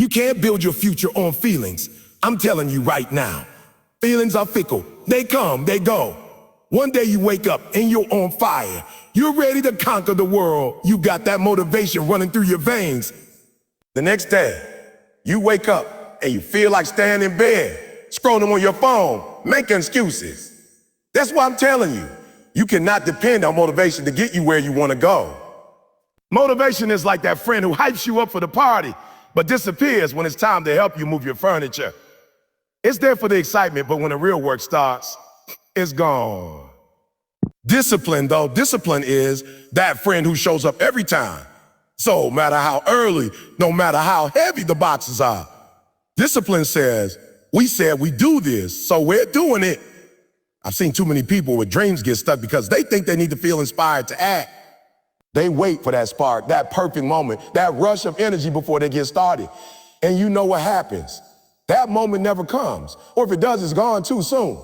You can't build your future on feelings. I'm telling you right now. Feelings are fickle. They come, they go. One day you wake up and you're on fire. You're ready to conquer the world. You got that motivation running through your veins. The next day, you wake up and you feel like staying in bed, scrolling on your phone, making excuses. That's why I'm telling you, you cannot depend on motivation to get you where you want to go. Motivation is like that friend who hypes you up for the party, but disappears when it's time to help you move your furniture. It's there for the excitement, but when the real work starts, it's gone. Discipline, though, discipline is that friend who shows up every time. So no matter how early, no matter how heavy the boxes are, discipline says, we said we do this, so we're doing it. I've seen too many people with dreams get stuck because they think they need to feel inspired to act. They wait for that spark, that perfect moment, that rush of energy before they get started. And you know what happens. That moment never comes. Or if it does, it's gone too soon.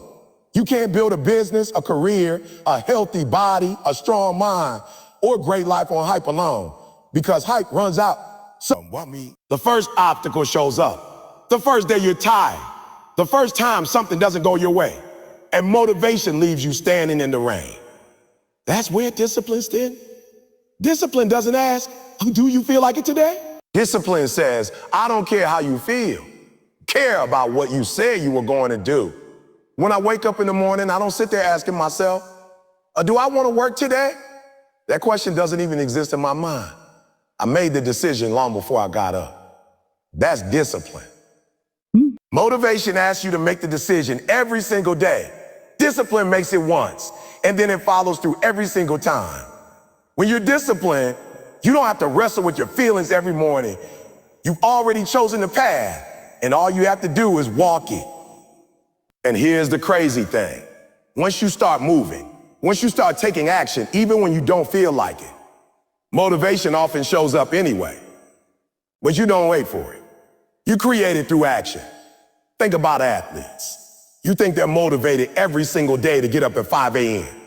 You can't build a business, a career, a healthy body, a strong mind, or a great life on hype alone. Because hype runs out. So the first obstacle shows up. The first day you're tired. The first time something doesn't go your way. And motivation leaves you standing in the rain. That's where discipline stands. Discipline doesn't ask, do you feel like it today? Discipline says, I don't care how you feel. Care about what you said you were going to do. When I wake up in the morning, I don't sit there asking myself, do I want to work today? That question doesn't even exist in my mind. I made the decision long before I got up. That's discipline. Motivation asks you to make the decision every single day. Discipline makes it once, and then it follows through every single time. When you're disciplined, you don't have to wrestle with your feelings every morning. You've already chosen the path, and all you have to do is walk it. And here's the crazy thing. Once you start moving, once you start taking action, even when you don't feel like it, motivation often shows up anyway. But you don't wait for it. You create it through action. Think about athletes. You think they're motivated every single day to get up at 5 a.m.,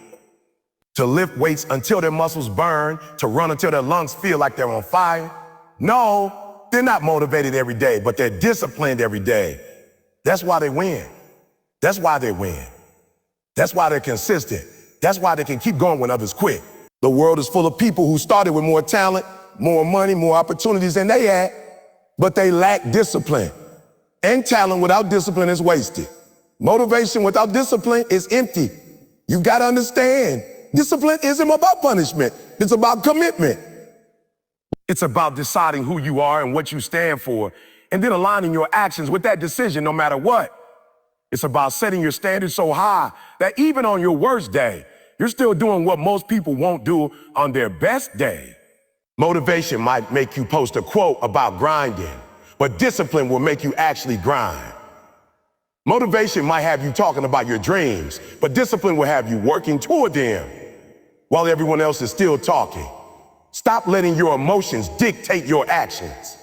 to lift weights until their muscles burn, to run until their lungs feel like they're on fire? No, they're not motivated every day, but they're disciplined every day. That's why they win. That's why they win. That's why they're consistent. That's why they can keep going when others quit. The world is full of people who started with more talent, more money, more opportunities than they had, but they lack discipline. And talent without discipline is wasted. Motivation without discipline is empty. You got to understand, discipline isn't about punishment. It's about commitment. It's about deciding who you are and what you stand for, and then aligning your actions with that decision no matter what. It's about setting your standards so high that even on your worst day, you're still doing what most people won't do on their best day. Motivation might make you post a quote about grinding, but discipline will make you actually grind. Motivation might have you talking about your dreams, but discipline will have you working toward them while everyone else is still talking. Stop letting your emotions dictate your actions.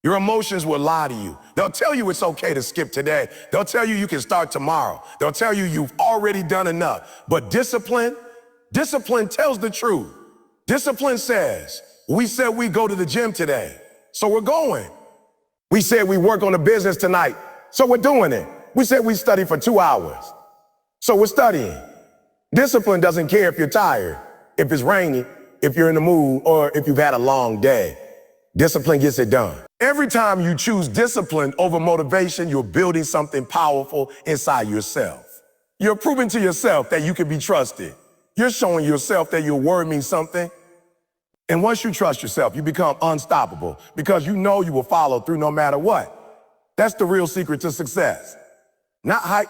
Your emotions will lie to you. They'll tell you it's okay to skip today. They'll tell you you can start tomorrow. They'll tell you you've already done enough. But discipline tells the truth. Discipline says, we said we go to the gym today, so we're going. We said we work on a business tonight, so we're doing it. We said we study for 2 hours, so we're studying. Discipline doesn't care if you're tired, if it's raining, if you're in the mood, or if you've had a long day. Discipline gets it done. Every time you choose discipline over motivation, you're building something powerful inside yourself. You're proving to yourself that you can be trusted. You're showing yourself that your word means something. And once you trust yourself, you become unstoppable because you know you will follow through no matter what. That's the real secret to success. Not hype,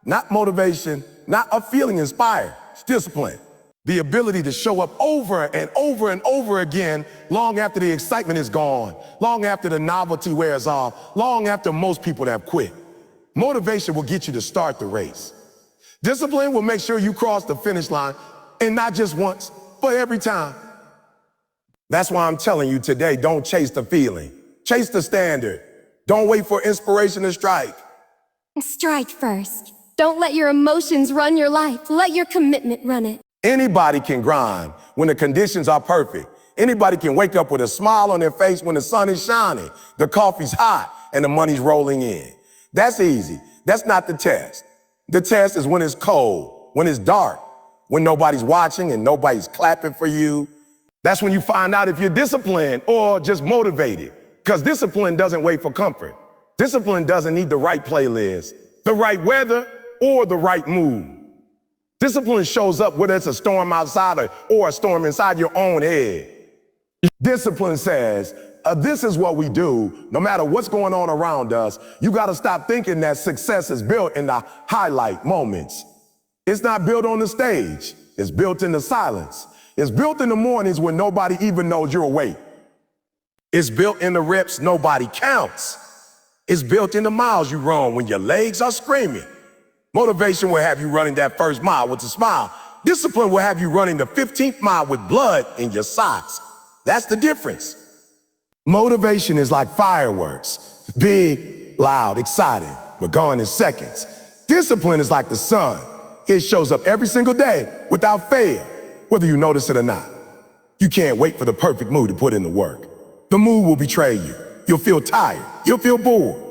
not motivation, not a feeling inspired. It's discipline. The ability to show up over and over and over again long after the excitement is gone, long after the novelty wears off, long after most people have quit. Motivation will get you to start the race. Discipline will make sure you cross the finish line, and not just once, but every time. That's why I'm telling you today, don't chase the feeling. Chase the standard. Don't wait for inspiration to strike. Strike first. Don't let your emotions run your life. Let your commitment run it. Anybody can grind when the conditions are perfect. Anybody can wake up with a smile on their face when the sun is shining, the coffee's hot, and the money's rolling in. That's easy. That's not the test. The test is when it's cold, when it's dark, when nobody's watching and nobody's clapping for you. That's when you find out if you're disciplined or just motivated. Because discipline doesn't wait for comfort. Discipline doesn't need the right playlist, the right weather, or the right mood. Discipline shows up whether it's a storm outside or a storm inside your own head. Discipline says, this is what we do. No matter what's going on around us, you got to stop thinking that success is built in the highlight moments. It's not built on the stage. It's built in the silence. It's built in the mornings when nobody even knows you're awake. It's built in the reps nobody counts. It's built in the miles you run when your legs are screaming. Motivation will have you running that first mile with a smile. Discipline will have you running the 15th mile with blood in your socks. That's the difference. Motivation is like fireworks. Big, loud, exciting, but gone in seconds. Discipline is like the sun. It shows up every single day without fail, whether you notice it or not. You can't wait for the perfect mood to put in the work. The mood will betray you. You'll feel tired. You'll feel bored.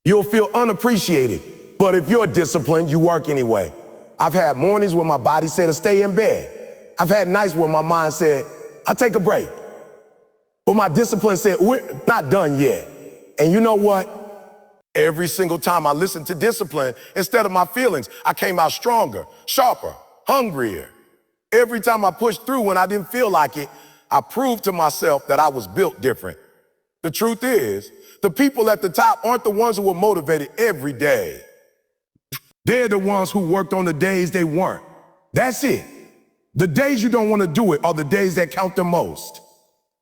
You'll feel unappreciated. But if you're disciplined, you work anyway. I've had mornings where my body said to stay in bed. I've had nights where my mind said, I'll take a break. But my discipline said, we're not done yet. And you know what? Every single time I listened to discipline, instead of my feelings, I came out stronger, sharper, hungrier. Every time I pushed through when I didn't feel like it, I proved to myself that I was built different. The truth is, the people at the top aren't the ones who were motivated every day. They're the ones who worked on the days they weren't. That's it. The days you don't want to do it are the days that count the most.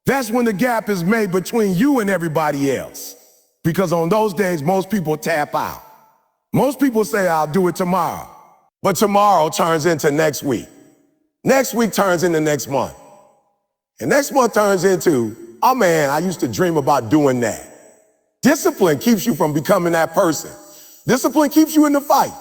That's when the gap is made between you and everybody else. Because on those days, most people tap out. Most people say, I'll do it tomorrow. But tomorrow turns into next week. Next week turns into next month. And next month turns into, oh man, I used to dream about doing that. Discipline keeps you from becoming that person. Discipline keeps you in the fight.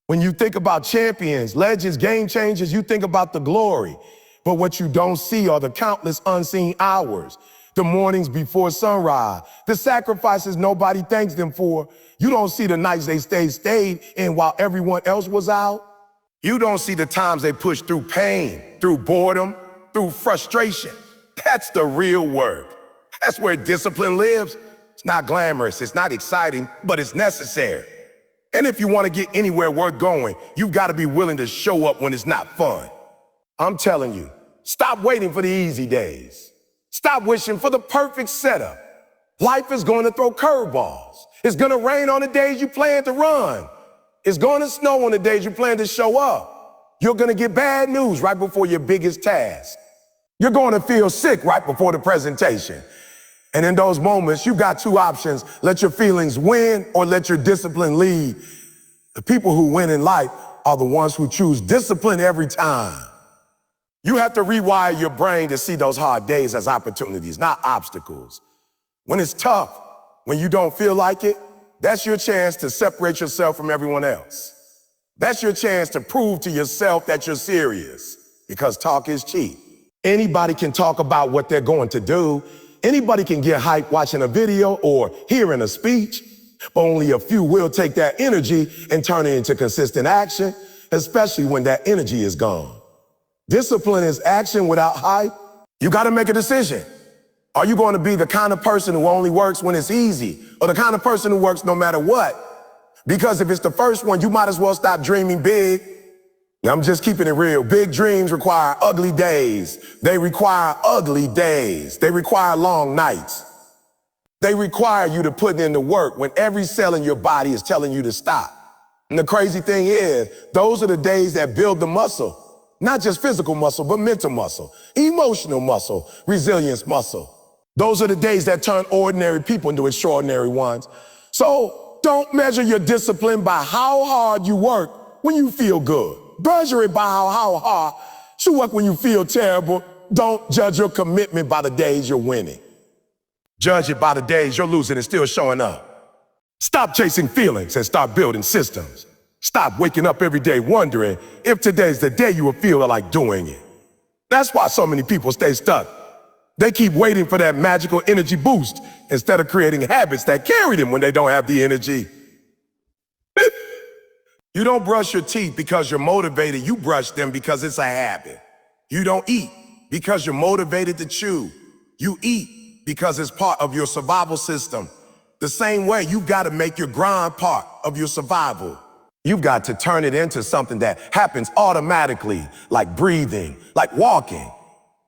When you think about champions, legends, game changers, you think about the glory. But what you don't see are the countless unseen hours, the mornings before sunrise, the sacrifices nobody thanks them for. You don't see the nights they stayed in while everyone else was out. You don't see the times they pushed through pain, through boredom, through frustration. That's the real work. That's where discipline lives. It's not glamorous, it's not exciting, but it's necessary. And if you want to get anywhere worth going, you've got to be willing to show up when it's not fun. I'm telling you, stop waiting for the easy days. Stop wishing for the perfect setup. Life is going to throw curveballs. It's going to rain on the days you plan to run. It's going to snow on the days you plan to show up. You're going to get bad news right before your biggest task. You're going to feel sick right before the presentation. And in those moments, you've got two options. Let your feelings win or let your discipline lead. The people who win in life are the ones who choose discipline every time. You have to rewire your brain to see those hard days as opportunities, not obstacles. When it's tough, when you don't feel like it, that's your chance to separate yourself from everyone else. That's your chance to prove to yourself that you're serious, because talk is cheap. Anybody can talk about what they're going to do. Anybody can get hyped watching a video or hearing a speech, but only a few will take that energy and turn it into consistent action, especially when that energy is gone. Discipline is action without hype. You got to make a decision. Are you going to be the kind of person who only works when it's easy, or the kind of person who works no matter what? Because if it's the first one, you might as well stop dreaming big. I'm just keeping it real. Big dreams require ugly days. They require ugly days. They require long nights. They require you to put in the work when every cell in your body is telling you to stop. And the crazy thing is, those are the days that build the muscle. Not just physical muscle, but mental muscle, emotional muscle, resilience muscle. Those are the days that turn ordinary people into extraordinary ones. So don't measure your discipline by how hard you work when you feel good. Measure it by how hard you work when you feel terrible. Don't judge your commitment by the days you're winning. Judge it by the days you're losing and still showing up. Stop chasing feelings and start building systems. Stop waking up every day wondering if today's the day you will feel like doing it. That's why so many people stay stuck They keep waiting for that magical energy boost instead of creating habits that carry them when they don't have the energy. You don't brush your teeth because you're motivated. You brush them because it's a habit. You don't eat because you're motivated to chew. You eat because it's part of your survival system. The same way, you've got to make your grind part of your survival. You've got to turn it into something that happens automatically, like breathing, like walking.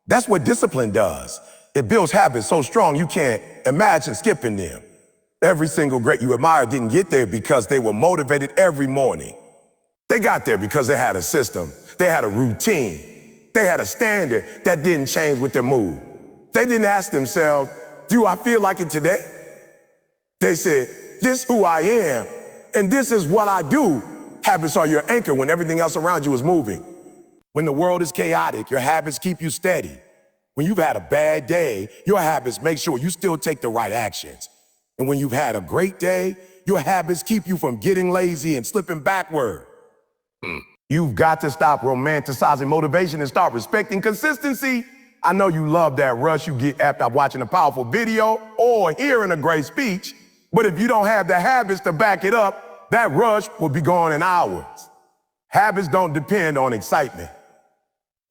That's what discipline does. It builds habits so strong you can't imagine skipping them. Every single great you admire didn't get there because they were motivated every morning. They got there because they had a system. They had a routine. They had a standard that didn't change with their mood. They didn't ask themselves, do I feel like it today? They said, this is who I am, and this is what I do. Habits are your anchor when everything else around you is moving. When the world is chaotic, your habits keep you steady. When you've had a bad day, your habits make sure you still take the right actions. And when you've had a great day, your habits keep you from getting lazy and slipping backward. You've got to stop romanticizing motivation and start respecting consistency. I know you love that rush you get after watching a powerful video or hearing a great speech, but if you don't have the habits to back it up, that rush will be gone in hours. Habits don't depend on excitement.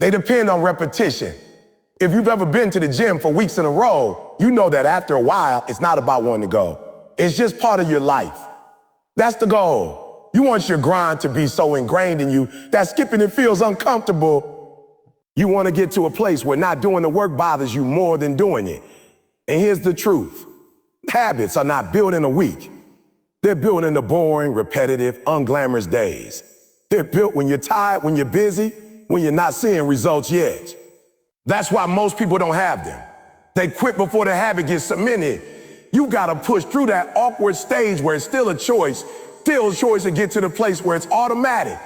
They depend on repetition. If you've ever been to the gym for weeks in a row, you know that after a while, it's not about wanting to go. It's just part of your life. That's the goal. You want your grind to be so ingrained in you that skipping it feels uncomfortable. You want to get to a place where not doing the work bothers you more than doing it. And here's the truth. Habits are not built in a week. They're built in the boring, repetitive, unglamorous days. They're built when you're tired, when you're busy, when you're not seeing results yet. That's why most people don't have them. They quit before the habit gets cemented. You gotta push through that awkward stage where it's still a choice to get to the place where it's automatic.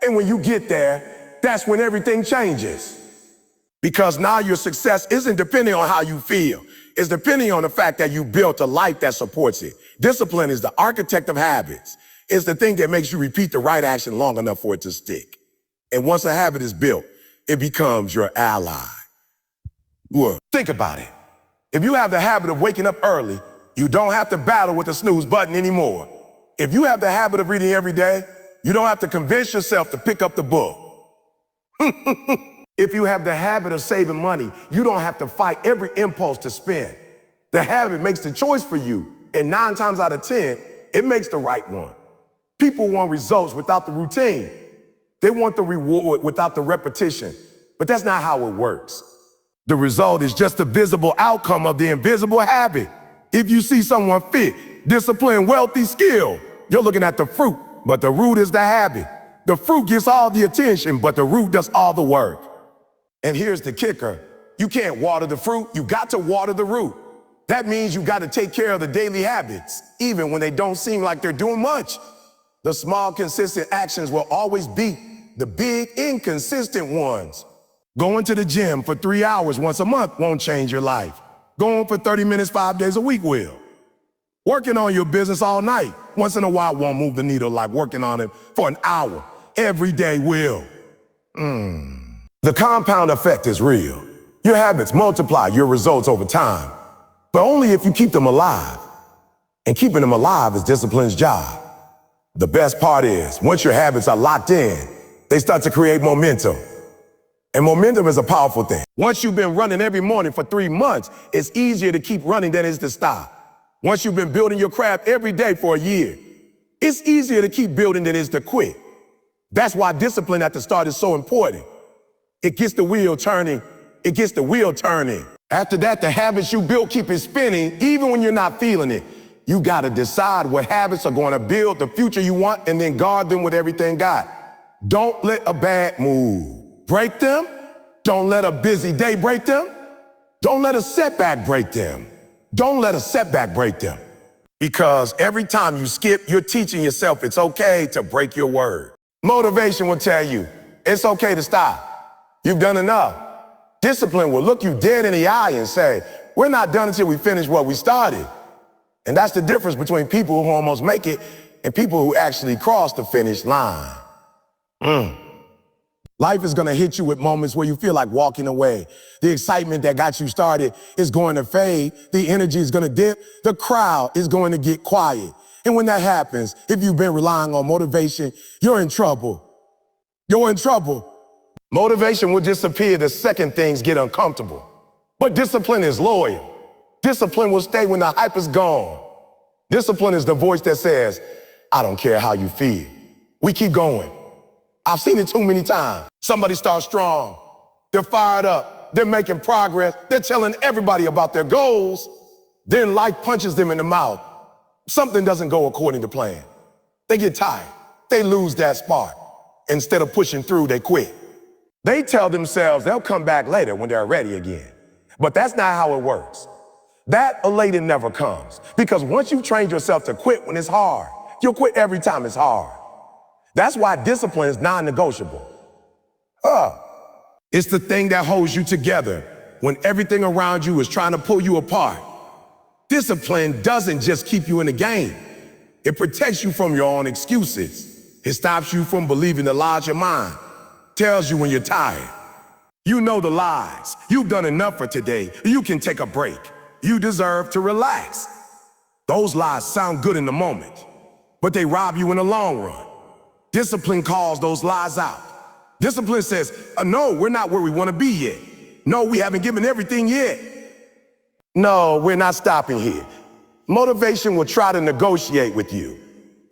And when you get there, that's when everything changes. Because now your success isn't depending on how you feel. It's depending on the fact that you built a life that supports it. Discipline is the architect of habits. It's the thing that makes you repeat the right action long enough for it to stick. And once a habit is built, it becomes your ally. Well, think about it. If you have the habit of waking up early, you don't have to battle with the snooze button anymore. If you have the habit of reading every day, you don't have to convince yourself to pick up the book. If you have the habit of saving money, you don't have to fight every impulse to spend. The habit makes the choice for you, and 9 times out of 10, it makes the right one. People want results without the routine. They want the reward without the repetition, but that's not how it works. The result is just the visible outcome of the invisible habit. If you see someone fit, disciplined, wealthy, skilled, you're looking at the fruit, but the root is the habit. The fruit gets all the attention, but the root does all the work. And here's the kicker. You can't water the fruit, you got to water the root. That means you got to take care of the daily habits, even when they don't seem like they're doing much. The small, consistent actions will always beat the big, inconsistent ones. Going to the gym for 3 hours once a month won't change your life. Going for 30 minutes 5 days a week will. Working on your business all night once in a while won't move the needle like working on it for an hour every day will. The compound effect is real. Your habits multiply your results over time, but only if you keep them alive. And keeping them alive is discipline's job. The best part is, once your habits are locked in, they start to create momentum. And momentum is a powerful thing. Once you've been running every morning for 3 months, it's easier to keep running than it is to stop. Once you've been building your craft every day for a year, it's easier to keep building than it is to quit. That's why discipline at the start is so important. It gets the wheel turning. It gets the wheel turning. After that, the habits you build keep it spinning, even when you're not feeling it. You got to decide what habits are going to build the future you want and then guard them with everything got. Don't let a bad move break them. Don't let a busy day break them. Don't let a setback break them. Don't let a setback break them. Because every time you skip, you're teaching yourself it's okay to break your word. Motivation will tell you it's okay to stop. You've done enough. Discipline will look you dead in the eye and say, we're not done until we finish what we started. And that's the difference between people who almost make it and people who actually cross the finish line. Life is gonna hit you with moments where you feel like walking away. The excitement that got you started is going to fade. The energy is gonna dip. The crowd is going to get quiet. And when that happens, if you've been relying on motivation, you're in trouble. You're in trouble. Motivation will disappear the second things get uncomfortable. But discipline is loyal. Discipline will stay when the hype is gone. Discipline is the voice that says, I don't care how you feel. We keep going. I've seen it too many times. Somebody starts strong. They're fired up. They're making progress. They're telling everybody about their goals. Then life punches them in the mouth. Something doesn't go according to plan. They get tired. They lose that spark. Instead of pushing through, they quit. They tell themselves they'll come back later when they're ready again. But that's not how it works. That elated never comes. Because once you've trained yourself to quit when it's hard, you'll quit every time it's hard. That's why discipline is non-negotiable. It's the thing that holds you together when everything around you is trying to pull you apart. Discipline doesn't just keep you in the game. It protects you from your own excuses. It stops you from believing the lies your mind tells you when you're tired. You know the lies. You've done enough for today. You can take a break. You deserve to relax. Those lies sound good in the moment, but they rob you in the long run. Discipline calls those lies out. Discipline says, no, we're not where we want to be yet. No, we haven't given everything yet. No, we're not stopping here. Motivation will try to negotiate with you.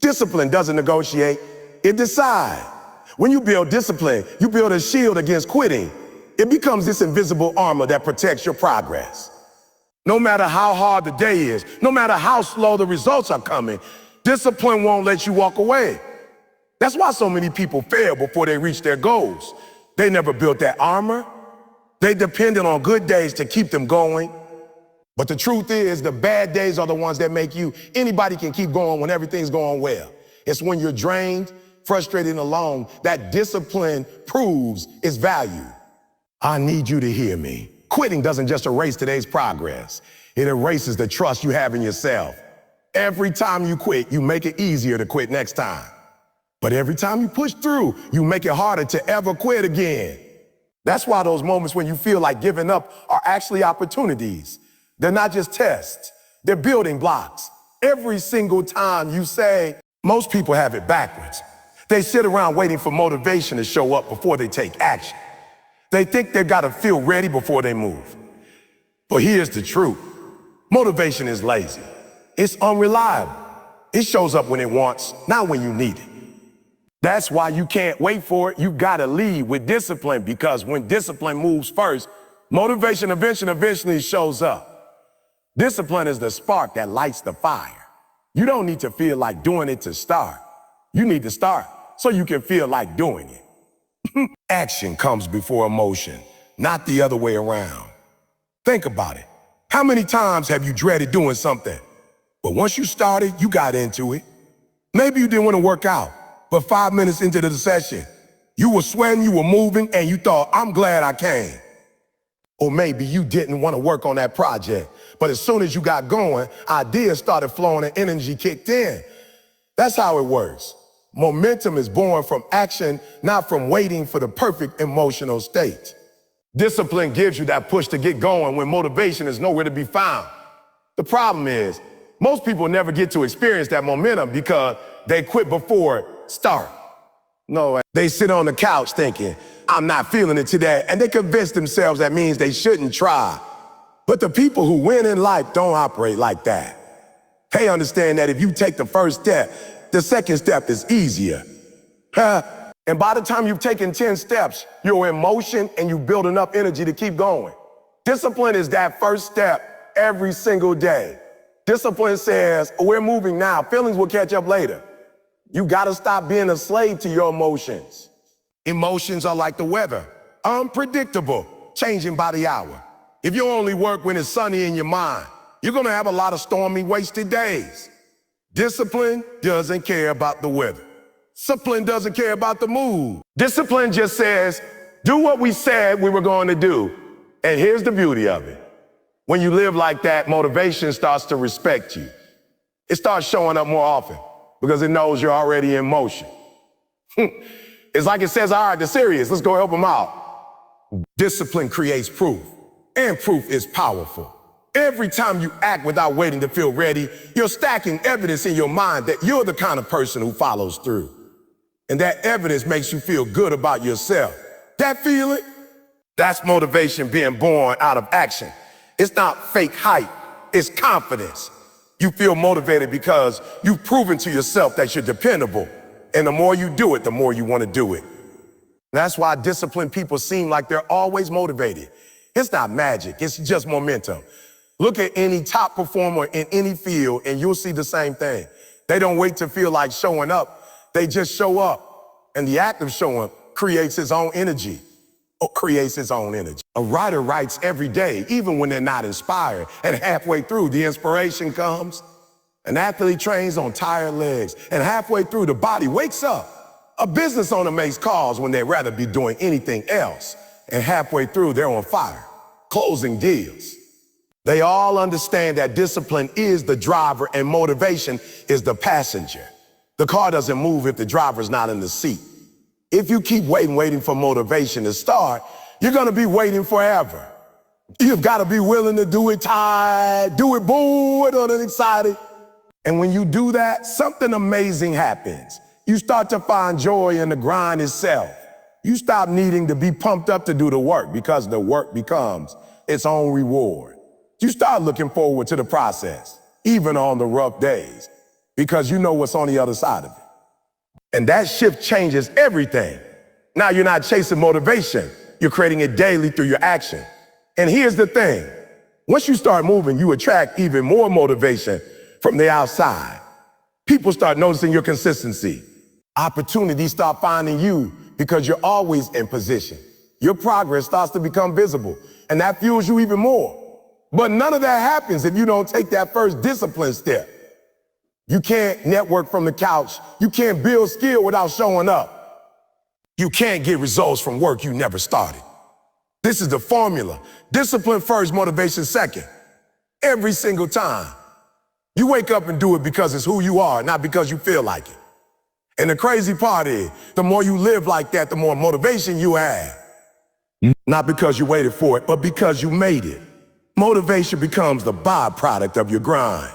Discipline doesn't negotiate, it decides. When you build discipline, you build a shield against quitting. It becomes this invisible armor that protects your progress. No matter how hard the day is, no matter how slow the results are coming, discipline won't let you walk away. That's why so many people fail before they reach their goals. They never built that armor. They depended on good days to keep them going. But the truth is, the bad days are the ones that make you. Anybody can keep going when everything's going well. It's when you're drained, frustrated, and alone that discipline proves its value. I need you to hear me. Quitting doesn't just erase today's progress. It erases the trust you have in yourself. Every time you quit, you make it easier to quit next time. But every time you push through, you make it harder to ever quit again. That's why those moments when you feel like giving up are actually opportunities. They're not just tests, they're building blocks. Every single time you say, most people have it backwards. They sit around waiting for motivation to show up before they take action. They think they've got to feel ready before they move. But here's the truth. Motivation is lazy. It's unreliable. It shows up when it wants, not when you need it. That's why you can't wait for it. You've got to lead with discipline, because when discipline moves first, motivation eventually shows up. Discipline is the spark that lights the fire. You don't need to feel like doing it to start. You need to start so you can feel like doing it. Action comes before emotion, not the other way around. Think about it. How many times have you dreaded doing something? But once you started, you got into it. Maybe you didn't want to work out, but 5 minutes into the session, you were sweating, you were moving, and you thought, I'm glad I came. Or maybe you didn't want to work on that project, but as soon as you got going, ideas started flowing and energy kicked in. That's how it works. Momentum is born from action, not from waiting for the perfect emotional state. Discipline gives you that push to get going when motivation is nowhere to be found. The problem is, most people never get to experience that momentum because they quit before it starts. No, they sit on the couch thinking, I'm not feeling it today, and they convince themselves that means they shouldn't try. But the people who win in life don't operate like that. They understand that if you take the first step, the second step is easier. And by the time you've taken 10 steps, you're in motion and you build enough energy to keep going. Discipline is that first step every single day. Discipline says, we're moving now, feelings will catch up later. You gotta stop being a slave to your emotions. Emotions are like the weather, unpredictable, changing by the hour. If you only work when it's sunny in your mind, you're gonna have a lot of stormy, wasted days. Discipline doesn't care about the weather. Discipline doesn't care about the mood. Discipline just says, do what we said we were going to do. And here's the beauty of it. When you live like that, motivation starts to respect you. It starts showing up more often because it knows you're already in motion. It It's like it says, all right, they're serious. Let's go help them out. Discipline creates proof, and proof is powerful. Every time you act without waiting to feel ready, you're stacking evidence in your mind that you're the kind of person who follows through. And that evidence makes you feel good about yourself. That feeling? That's motivation being born out of action. It's not fake hype, it's confidence. You feel motivated because you've proven to yourself that you're dependable. And the more you do it, the more you want to do it. That's why disciplined people seem like they're always motivated. It's not magic, it's just momentum. Look at any top performer in any field and you'll see the same thing. They don't wait to feel like showing up, they just show up. And the act of showing creates its own energy. A writer writes every day, even when they're not inspired. And halfway through, the inspiration comes. An athlete trains on tired legs. And halfway through, the body wakes up. A business owner makes calls when they'd rather be doing anything else. And halfway through, they're on fire, closing deals. They all understand that discipline is the driver and motivation is the passenger. The car doesn't move if the driver's not in the seat. If you keep waiting for motivation to start, you're gonna be waiting forever. You've gotta be willing to do it tired, do it bored or excited. And when you do that, something amazing happens. You start to find joy in the grind itself. You stop needing to be pumped up to do the work because the work becomes its own reward. You start looking forward to the process, even on the rough days, because you know what's on the other side of it. And that shift changes everything. Now you're not chasing motivation, you're creating it daily through your action. And here's the thing, once you start moving, you attract even more motivation from the outside. People start noticing your consistency. Opportunities start finding you because you're always in position. Your progress starts to become visible, and that fuels you even more. But none of that happens if you don't take that first discipline step. You can't network from the couch. You can't build skill without showing up. You can't get results from work you never started. This is the formula. Discipline first, motivation second. Every single time. You wake up and do it because it's who you are, not because you feel like it. And the crazy part is, the more you live like that, the more motivation you have. Not because you waited for it, but because you made it. Motivation becomes the byproduct of your grind.